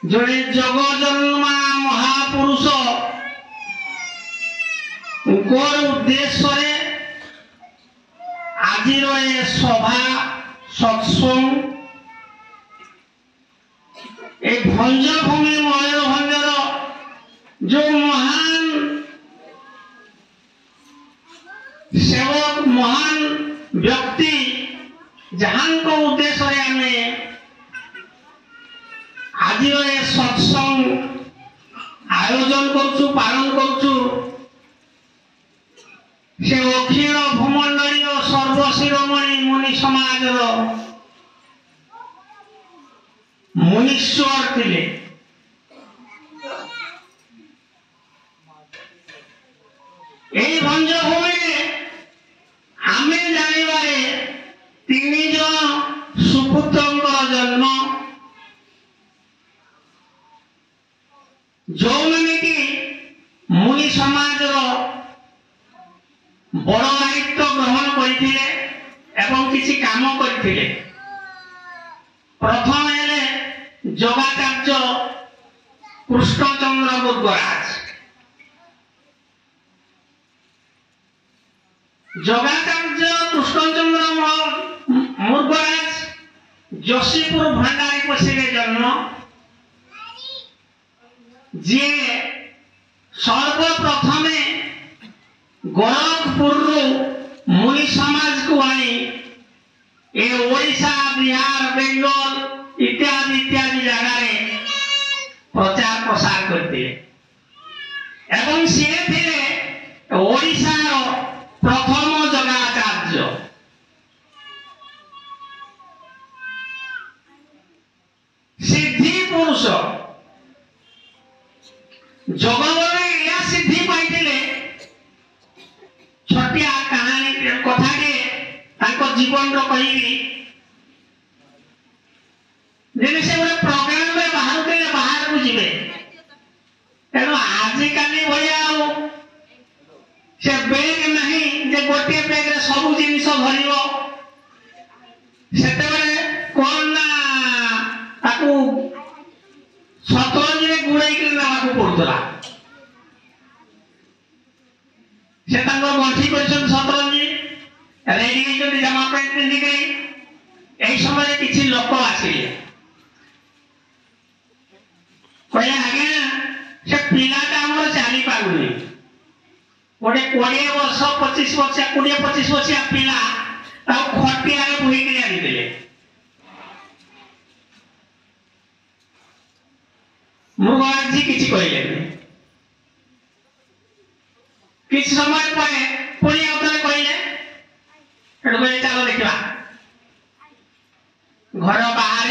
जड़े जगजन्मा महापुरुष उद्देश्य आज सभा सत्संग भंजभूमि मयूरभंजर जो महान सेवक महान व्यक्ति जहां को उद्देश्य आम आज सत्संग आयोजन करचु पालन करचु से अखिल भूमंडलीय सर्वशिरोमणि मुनि समाज मुनीश्वर थिले भंजभूमि आमे जानिबारे तीन जन सुपुत्रंकर जन्म जो मैंने कि मुनि समाज बड़ दायित्व ग्रहण करते एवं किसी काम करते प्रथम हेले जगाचार्य कृष्णचंद्र मुर्गराज जगाचार्य कृष्णचंद्र मुर्गराज जोशीपुर भंडारी पशी जन्म जे सर्वप्रथम गोरखपुर मुनि समाज को आनी ए ओडिशा बिहार बेंगल इत्यादि इत्यादि जगह प्रचार प्रसार करते एवं सी थे ओडिशा प्रथम जगाचार्य सिद्धि पुरुष जगत या सिद्धि पाइले छटिया कहानी कथा जीवन कही से गोटे प्रोग्राम में बाहर को जीवे तेणु आजिकल भाया से बैग नहीं जे गोटे बैग रे सब जिनिस भरिव सेतेबेले कोन ना ताकू सतरंजी रे गुड़ाई के नाको पड़ुतला से तांको गंठी करछन सतरंजी रेडी जो जमा पैंट पिंधि के एई समय किछि लोक आसिले कहले आगे से पिलाटा हमर चाली पागुनी गोटे 20 वर्ष 25 वर्ष 20-25 वर्ष पिला ताऊ खटिया रे बुही के आनी देले मुर्गराज जी किछि कहले किछ समय पर पुणी अवतरे कहले एडबे चलो देखला घर बाहर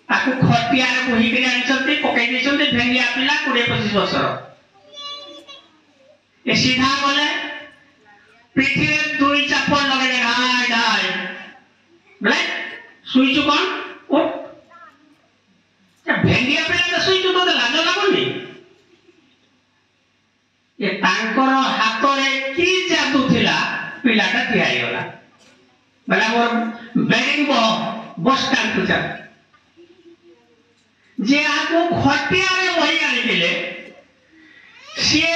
ताकू खटिया रे बुही के आनिसंती पकई देसंती भेंगिया पिला 20-25 वर्षर ये सीधा बोले पीठी रे दुई चापड़ लगे हाय हाय बोले सुईचु कौन उठ भेंगिया पिला तो सुईचु तो लाज लागुनी ये तांकर हाथ रे की जादू थिला पिलाटा ठिया गला बोला मोर बेरिंग बस स्टैंड को चल जे आको खटिया रे वही आनी दिले से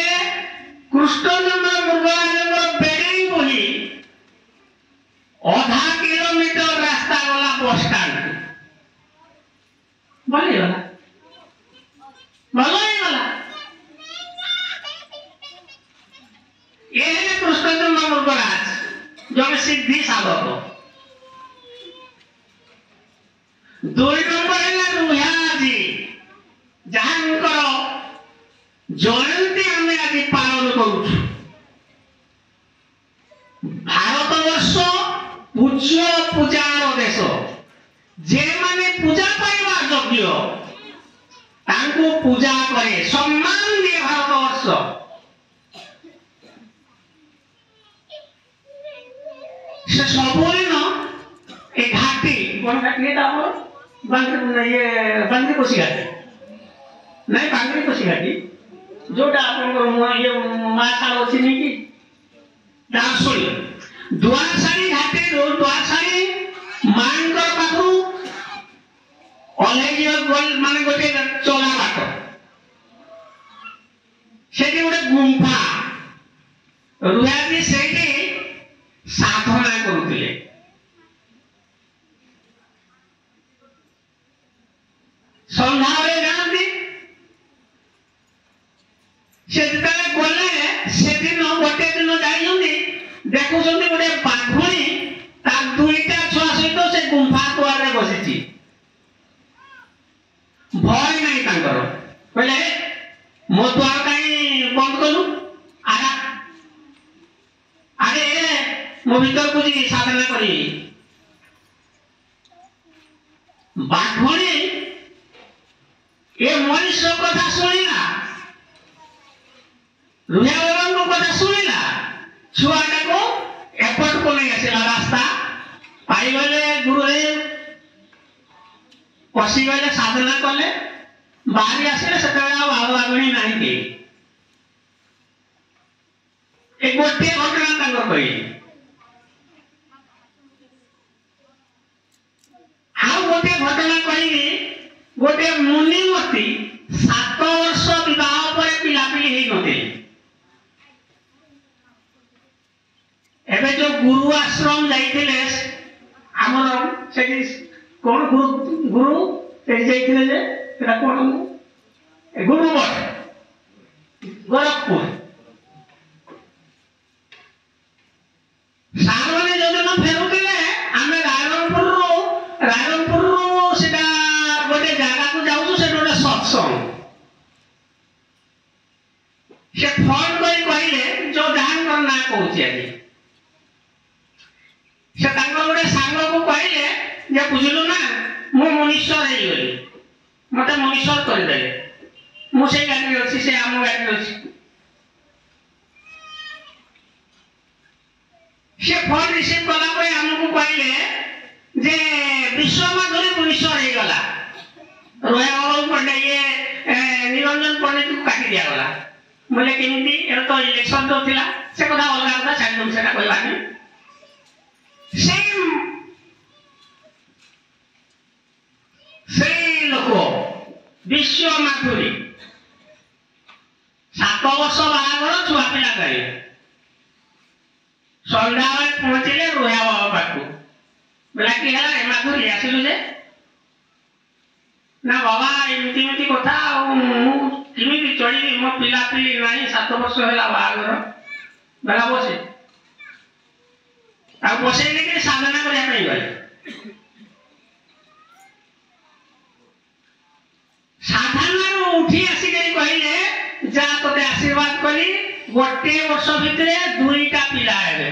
कृष्णचंद्र मुर्गराज बेरिंग बोली आधा किलोमीटर रास्ता गला बस स्टैंड बोली गला ये है कृष्णचंद्र मुर्गराज जो सिद्धि साधक 2 नंबर है रुहा जी जहां जयंती आम आज पालन करुँ भारत वर्ष पूज्य पूजार देश जे माने पूजा पाइबा योग्य तांको पूजा करे सम्मान दिए भारत वर्ष से सबुदिन ए घाटी कौन घाटी है बांग्री कोशी घाटी नहीं बांग्री कोशी घाटी जोटा आपन ये माछाल अछि नि कि दासुली दुआसारी घाटे दुआसारी मानकर पाखु ऑलेजियो गोल माने गोटे ରୁହାଜି ସେଇଠି ସାଧନା କରୁଥିଲେ। ସନ୍ଧ୍ୟାବେଳେ ଯାଆନ୍ତି। ସେ ଯେତେବେଳେ ଗଲେ ସେଦିନ ଗୋଟେ ଦିନ ଯାଇଛନ୍ତି, ଦେଖୁଛନ୍ତି ଗୋଟେ ବାଘୁଣୀ ତା ଦୁଇଟା ଛୁଆ ସହିତ ସେ ଗୁମ୍ଫା ଦୁଆରରେ ବସିଛି। ଭୟ ନାହିଁ ତାଙ୍କର। କହିଲେ ମୋ ଦ୍ୱାର କାହିଁ ବନ୍ଦ କଲୁ? ଆରେ ମୋ ଭିତରକୁ ଯିବି ସାଧନା କରିବି। ବାଘୁଣୀ ଏ ମଣିଷ କଥା ଶୁଣିଲା, ରୁହା ବାବାଙ୍କ କଥା ଶୁଣିଲା, ଛୁଆଟାକୁ ଏପଟକୁ ନେଇ ଆସିଲା। ରାସ୍ତା ପାଇଗଲେ ଗୁରୁଦେବ, ପଶିଗଲେ, ସାଧନା କଲେ, ବାହାରି ଆସିଲେ। ସେତେବେଳେ ଆଉ ବାଘ ବାଘୁଣୀ ନାହିଁ କେହି। ଏ ଗୋଟିଏ ଘଟଣା ତାଙ୍କର କହିଲେ। ଆଉ ଗୋଟିଏ ଘଟଣା କହିବି। ଗୋଟିଏ ମୁନିମତି 7 ବର୍ଷ ବିବାହ ପରେ ପିଲାପିଲି ହେଇନଥିଲେ। ଏବେ ଯୋଉ ଗୁରୁ ଆଶ୍ରମ ଯାଇଥିଲେ, ଆମର ସେଠି କଣ ଗୁରୁ ସେଠି ଯାଇଥିଲେ ଯେ ସେଟା କଣ ଗୁରୁମଠ ଗୋରଖପୁର। ସାରମାନେ ଯୋଉଦିନ ଫେରୁଥିଲେ, ଆମେ ରାୟରଙ୍ଗପୁରରୁ ସେଟା ଗୋଟେ ଜାଗାକୁ ଯାଉଛୁ, ସେଠି ଗୋଟେ ସତ୍ସଙ୍ଗ। ସେ ଫୋନ କରି କହିଲେ, ଯୋଉ ଯାହାଙ୍କର ନାଁ କହୁଛି ଆଜି, ସେ ତାଙ୍କ ଗୋଟେ ସାଙ୍ଗକୁ କହିଲେ ଯେ ବୁଝିଲୁ ନା, ମୁଁ ମନୀଶ୍ୱର ହେଇଗଲି, ମତେ ମନୀଶ୍ୱର କରିଦେଲେ। ମୁଁ ସେଇ ଗାଡ଼ିରେ ଅଛି, ସେ ଆମ ଗାଡ଼ିରେ ଅଛି। ସେ ଫୋନ ରିସିଭ କଲା ପରେ ଆମକୁ କହିଲେ ଯେ ବିଶ୍ୱମାଧୁରୀ ମନୀଶ୍ୱର ହେଇଗଲା, ରୋୟା ବାବୁ ଇଏ ନିରଞ୍ଜନ ପଣ୍ଡିତକୁ କାଟି ଦିଆଗଲା। ବୋଲେ କେମିତି? ଏବେ ତ ଇଲେକ୍ସନ ତ ଥିଲା, ସେ କଥା ଅଲଗା କଥା, ଛାଡ଼ିଦେବୁ, ସେଟା କହିବାନି। ସେଇ ଲୋକ ବିଶ୍ୱମାଧୁରୀ 7 ବର୍ଷ ବାହାଘର, ଛୁଆ ପିଲା କରି ସନ୍ଧ୍ୟାବେଳେ ପହଞ୍ଚିଲେ ରୋୟା ବାବା ପାଖକୁ। ବୋଲା କି ହେଲା ଏ ମାଧୁରୀ ଆସିଲୁ ଯେ? ନା ବାବା ଏମିତି ଏମିତି କଥା, ଆଉ ମୁଁ କେମିତି ଚଳିବି, ମୋ ପିଲାପିଲି ନାହିଁ, 7 ବର୍ଷ ହେଲା ବାହାଘର। ବେଲା ବସେ, ଆଉ ବସେଇ ଦେଇକି ସାଧନା କରିବା ପାଇଁ ଗଲେ। ସାଧନାରୁ ଉଠି ଆସିକରି କହିଲେ, ଯା ତୋତେ ଆଶୀର୍ବାଦ କଲି, ଗୋଟିଏ ବର୍ଷ ଭିତରେ 2ଟା ପିଲା ହେବେ।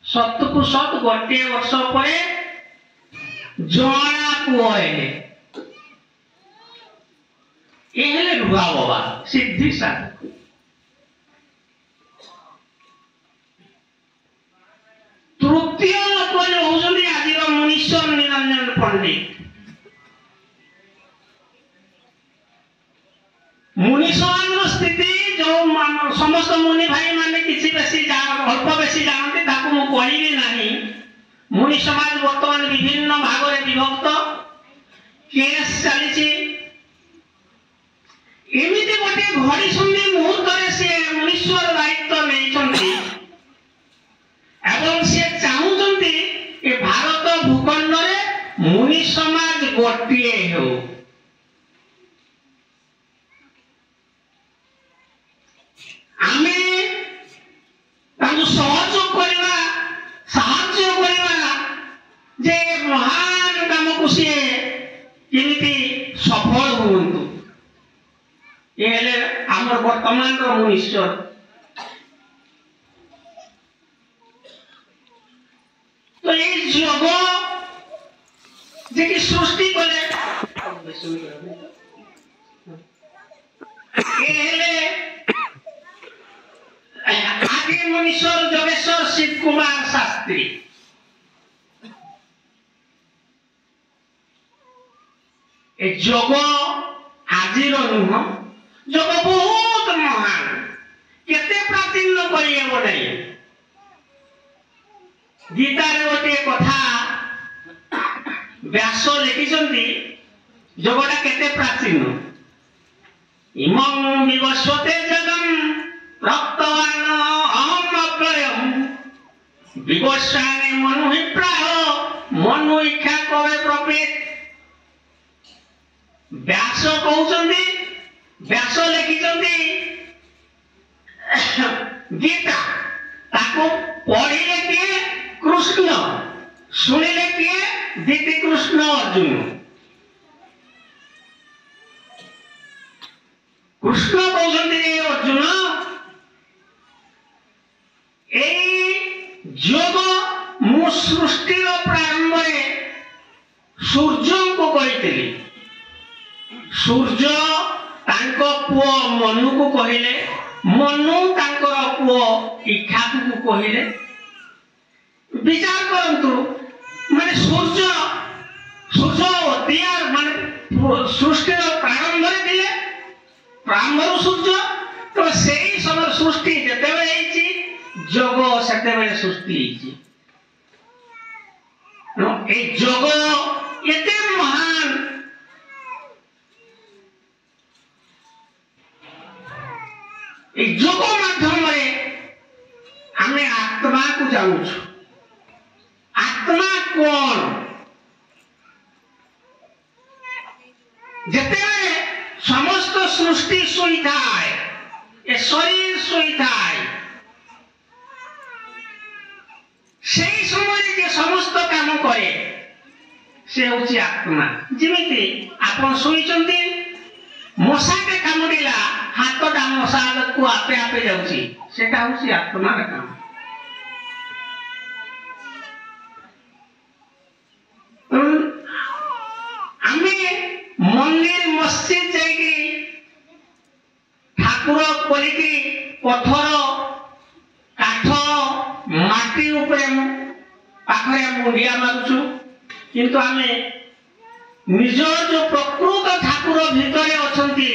ସତକୁ ସତ ଗୋଟିଏ ବର୍ଷ ପରେ ଜଣା ପୁଅ ହେଲେ। ଏ ହେଲେ ରୁହା ବାବା, ସିଦ୍ଧି ସାଧକ। ତୃତୀୟ ଲୋକ ହଉଛନ୍ତି ଆଜିର ମନୀଶ୍ୱର ନିରଞ୍ଜନ ପଣ୍ଡିତ। ମୁନିଷମାନଙ୍କର ସ୍ଥିତି ଯୋଉ ସମସ୍ତ ମୁନି ଭାଇ ମାନେ କିଛି ବେଶୀ ଅଳ୍ପ ବେଶୀ ଜାଣନ୍ତି, ତାକୁ ମୁଁ କହିବି ନାହିଁ। ମୁନି ସମାଜ ବର୍ତ୍ତମାନ ବିଭିନ୍ନ ଭାଗରେ ବିଭକ୍ତ, କେସ୍ ଚାଲିଛି। ଏମିତି ଗୋଟିଏ ଘଡ଼ିସନ୍ଧି ମୁହୂର୍ତ୍ତରେ ସେ ମନୀଶ୍ୱର ଦାୟିତ୍ୱ ନେଇଛନ୍ତି ଏବଂ ସେ ଚାହୁଁଛନ୍ତି ଏ ଭାରତ ଭୂଖଣ୍ଡରେ ମୁନି ସମାଜ ଗୋଟିଏ ହେଉ। ଆମେ ତାଙ୍କୁ ସହଯୋଗ କରିବା, ସାହାଯ୍ୟ କରିବା, ଯେ ମହାନ କାମକୁ ସିଏ କେମିତି ସଫଳ ହୁଅନ୍ତୁ। ଏ ହେଲେ ଆମର ବର୍ତ୍ତମାନର ମନୀଶ୍ୱର। ତ এই যোগ যে কি সৃষ্টি করে, আদি মনীশ্বর যোগেশ্বর শিব কুমার শাস্ত্রী। এই যোগ আজির নুহ, যোগ বহুত মহান, কেতে প্রাচীন করিহেব নাই। গীতার গোটে কথা ব্যাস লিখিছন্তি, যোগটা কেতে প্রাচীন। ইমং বিবস্বতে জগম रक्तवान अहम अव्ययम विवस्वाने मनुहि प्राह मनु इच्छा कवे प्रपेत। व्यास कहउछन्ति, व्यास लिखिछन्ति गीता, ताको पढ़िले किए कृष्ण, सुनिले किए दीति कृष्ण अर्जुन। कृष्ण कहउछन्ति अर्जुन जोग मु सृष्टि प्रारंभ सूर्य को कही, सूर्य तांको पुओ मनु को कहिले, मनु तांकर पुओ इच्छाकु को कहिले। विचार करंतु माने सूर्य दियार माने सृष्टि प्रारंभ दिले, प्रारंभ सूर्य तो सेही समय सृष्टि जेतेबेले हेछि जोग सेतेबेले सृष्टि हेछि। ए जोग एते महान, ए जोग माध्यम रे हमें आत्मा को जानू। आत्मा कौन? जेतेबेले समस्त सृष्टि सोई थाए, ए शरीर सोई थाए, सेही समय जे समस्त काम करे से होची आत्मा। जिमिति आपण सोईचंती, मशाटे कामुडिला हातटा मशा को आपे आपे जाउची, सेटा होची आत्मा रे काम। मंदिर मस्जिद जाइए ठाकुर बोलिकी पथर काठ माटी उपरे पाखरे मुंडिया मारुछु, किंतु आमे निज जो प्रकृत ठाकुर भितरे अछंती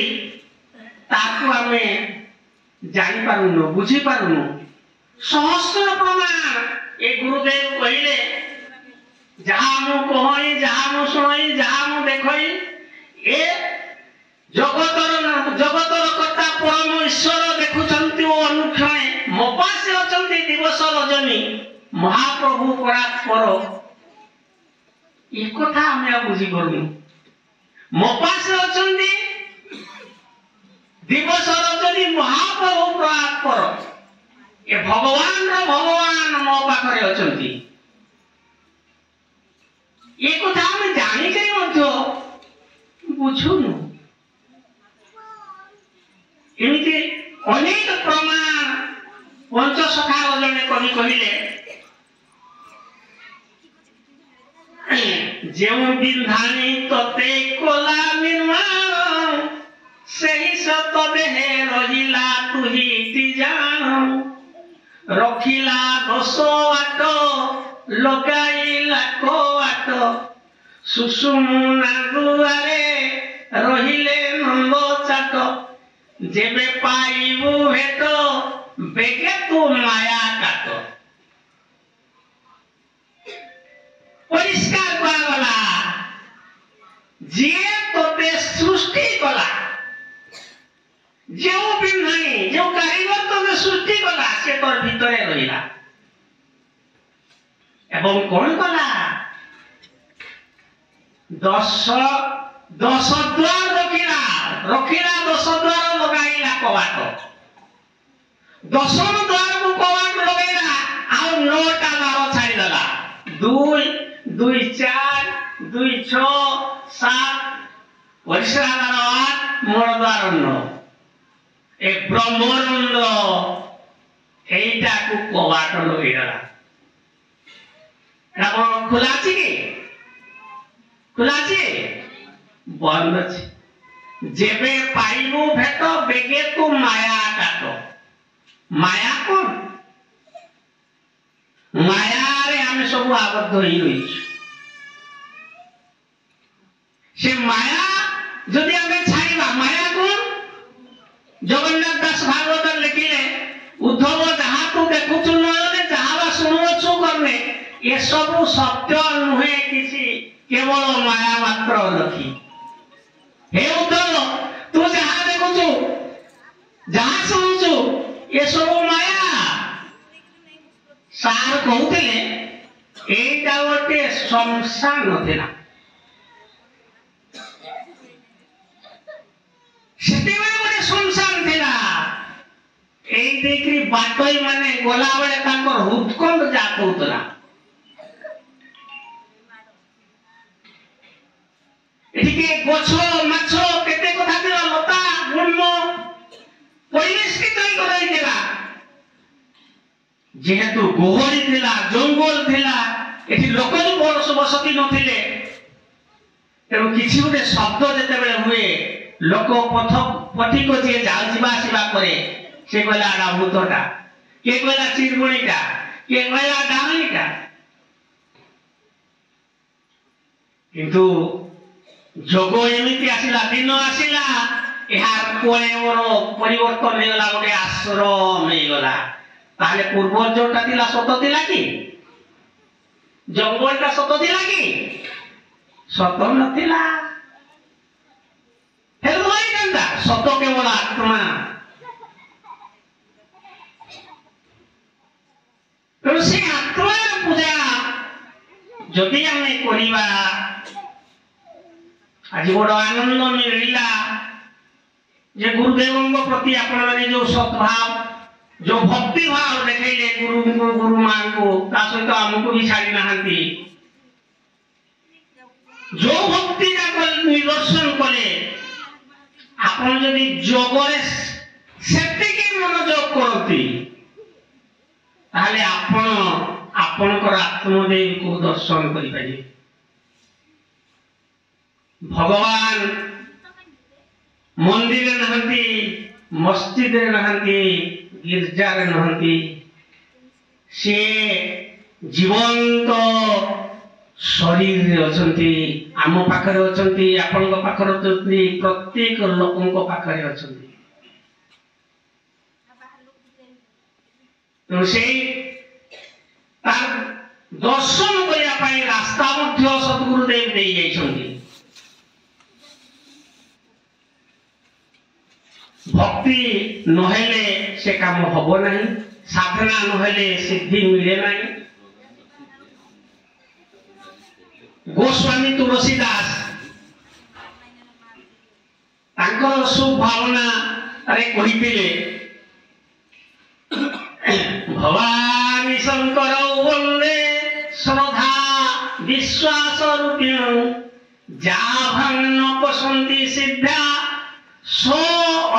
ताकू आमे जानि पारुनु, बुझी पारुनु। सहस्र प्रमाण ए गुरुदेव कहिले, जहाँ मु कहई, जहाँ मु सुनई, जहाँ मु देखई, ए जगतर कर्ता परम ईश्वर देखुचंती ओ अनुक्षणे मो पासे अचंती दिवस रजनी महाप्रभु परात्पर। ए कथा हमें बुझी परनु। मो पासे अचंती दिवस रजनी महाप्रभु परात्पर। ए भगवान रो भगवान मो पाखरे अचंती। ए कथा हमें जानि के मध्य बुझुनु। एमिति अनेक प्रमाण पंचसखा जने कवि कहिले, जेउ बिंधानी तते कोला निर्माण सेही सत देहे रहिला तुही जान। रखिला दशो आट लगाइला को आट सुसुमुना दुआरे रहिले नंद चाट। जेबे पाइबु भेट बेगे तू माया काट। परिष्कार करागला जे तोते सृष्टि कला, जो बिन्धानी जो कारीगर तोते सृष्टि कला से तोर भितरे रहिला एवं कौन कला? 10 द्वार रखिला, 10 द्वार लगाइला कवाट। 10 द्वार को कवाट लगाइला आ 9टा द्वार छाड़ी देला। 2 2 4 2 6 7 वर्षा द्वार 8 मोर द्वार 9। ए ब्रह्मरंद एटा को कवाट लगाइला। ना खुला अछि कि खुला अछि बंद अछि। जेबे पाइबु भेट बेगे तू माया काट। माया कोन? माया रे हम सब आबद्ध होई रही। से माया जदि हमें छाड़ीबा, माया कोन? जगन्नाथ दास भागवत लिखिले, उद्धव जहाँ तू देखुछु नयने जहाँ शुणुछु करने, ये सब सत्य नुहे किसी, केवल माया मात्र रखी। हे उद्धव, तू जहाँ देखुछु, जहाँ शुणुछु, ये सब माया सार कहते एटा गोटे शमशान थिला गोटे शमशान थिला देखी बाटई माने गला बेले हृदकंड जात होता गछ माछ केते कथा थिला लता गुल्म परिवेश की तय कराइला जेहेतु गोहरी थिला जंगल थिला एठी लोक बसती नथिले तेणु किछि गोटे शब्द जेते बेले हुए लोक पथ पथिक जे जाउजिबा आसीबा करे से कहला आड़ा भूतटा के कहला चिरमुणीटा के कहला डामणीटा किंतु जोग एमिति आसिला दिन आसिला यार कोले मोर परिवर्तन हो गला गोटे आश्रम हो गला ताले पूर्व जोटा थिला सत थिला कि जंगलटा सत थिला कि सत नथिला हेलो भाई कंदा सत केवल आत्मा तो से आत्मा पूजा जदि आमे करिबा आज बड़ आनंद मिलला जे गुरुदेव प्रति आपण जो सद्भाव जो भक्ति भाव देखले गुरु को गुरु मान को ता सहित हमको भी छाड़ी नहांती जो भक्ति का निदर्शन कले आपण जदि जोगरे सेति के मनोयोग करती ताले आपण आपनकर आत्मदेव को दर्शन करि पारि भगवान मंदिर नहंती मस्जिद नहंती गिरजा नहंती से जीवंत शरीर अछंती आम पाखरे अछंती आपनक पाखरे अछंती प्रत्येक लोकनक पाखरे अछंती तो से तार दर्शन करिया पई रास्ता मध्य सद्गुरुदेव देई जाइछंती भक्ति नहेले से काम हबो नहीं साधना नहेले सिद्धि मिले नहीं गोस्वामी तुलसीदास तांकर सुभावना अरे कहिथिले भवानी शंकर वंदे श्रद्धा विश्वास रूपिण जाभन्न पसंती सिद्धा सो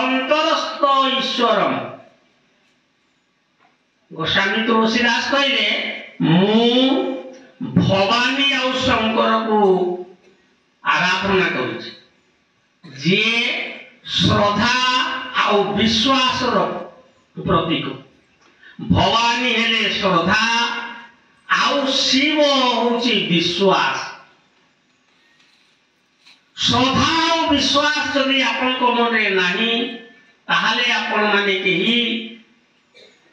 अंतरस्थ ईश्वरम गोस्वामी तुलसीदास कहले मु भवानी आ शंकर को आराधना करुछि जे श्रद्धा आ विश्वास प्रतीक भवानी हेले श्रद्धा आ शिव होछि विश्वास श्रद्धा और विश्वास जदि आपण को मने नाही ताहाले आपण माने केही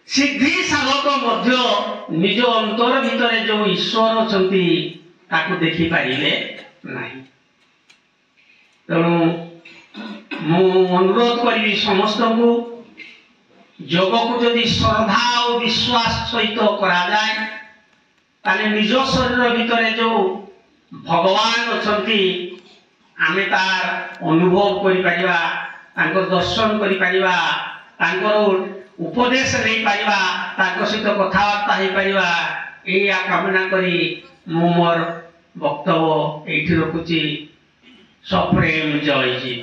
सिद्धि साधक मध्य निज अंतर भितरे जो ईश्वर अछंती ताकू देखि पारिले नाही तेणु मु अनुरोध करी समस्त को योग को जदि श्रद्धा और विश्वास सहित करा जाए ताले निज शरीर भितरे जो भगवान अछंती आमे तार अनुभव करि परिबा तांकर दर्शन करि परिबा तांकर उपदेश नै परिबा तांकर सहित कथावार्ता हे परिबा एया कामना करी मु मोर वक्तव्य एठी रखुची सप्रेम जय जी।